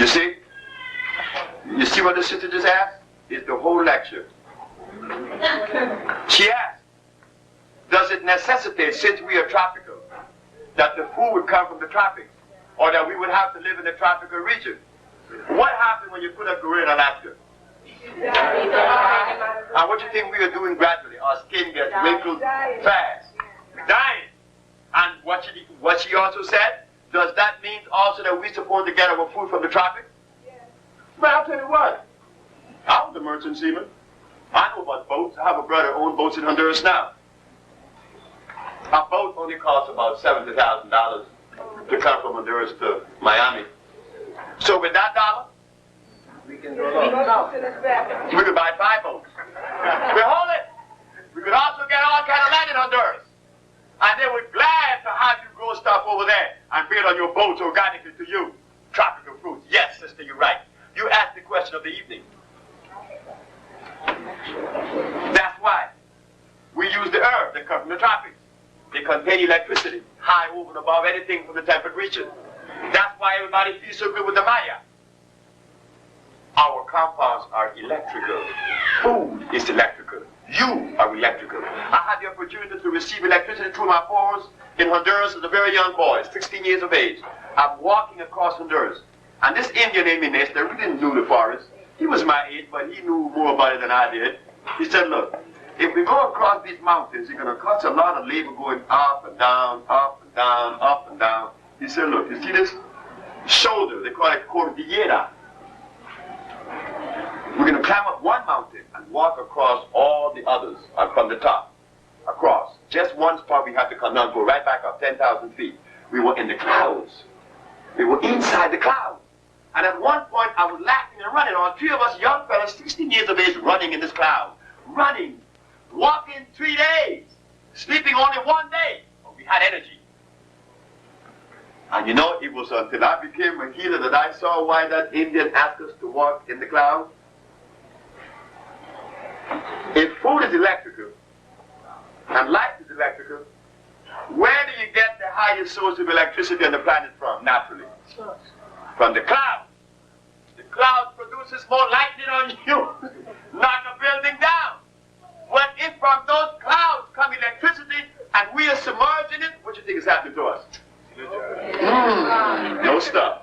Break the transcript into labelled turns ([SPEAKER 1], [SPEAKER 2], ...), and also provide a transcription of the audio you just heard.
[SPEAKER 1] You see? You see what the sister just asked? It's the whole lecture. She asked, does it necessitate, since we are tropical, that the food would come from the tropics, or that we would have to live in the tropical region? What happened when you put a gorilla in Alaska? And what do you think we are doing gradually? Our skin gets wrinkled fast. We're dying. And what she also said, does that mean also that we're supposed to get our food from the tropics? Well, I'll tell you what. I was a merchant seaman. I know about boats. I have a brother who owns boats in Honduras now. A boat only costs about $70,000 to come from Honduras to Miami. So with that dollar, we can go along. We could buy 5 boats. We hold it. We could also get all kind of land in Honduras. And they would glad to have you grow stuff over there and build on your boats organically to you. Tropical fruits. Yes, sister, you're right. You asked the question of the evening. That's why we use the herbs that come from the tropics. They contain electricity, high over and above anything from the temperate region. That's why everybody feels so good with the Maya. Our compounds are electrical. Food is electrical. You are electrical. I had the opportunity to receive electricity through my pores in Honduras as a very young boy, 16 years of age. I'm walking across Honduras. And this Indian named Inés, we didn't know the forest. He was my age, but he knew more about it than I did. He said, look, if we go across these mountains, you're going to cost a lot of labor going up and down, up and down, up and down. He said, look, you see this shoulder? They call it Cordillera. We're going to climb up one mountain and walk across all the others from the top, across. Just one spot we had to come down, go right back up 10,000 feet. We were in the clouds. We were inside the clouds. And at one point, I was laughing and running. All 3 of us young fellas, 16 years of age, running in this cloud. Running, walking 3 days, sleeping only 1 day. But we had energy. And you know, it was until I became a healer that I saw why that Indian asked us to walk in the cloud. If food is electrical, and light is electrical, where do you get the highest source of electricity on the planet from, naturally? From the clouds. The cloud produces more lightning on you, knock a building down. Well, if from those clouds come electricity and we are submerged in it, what do you think is happening to us? No stuff.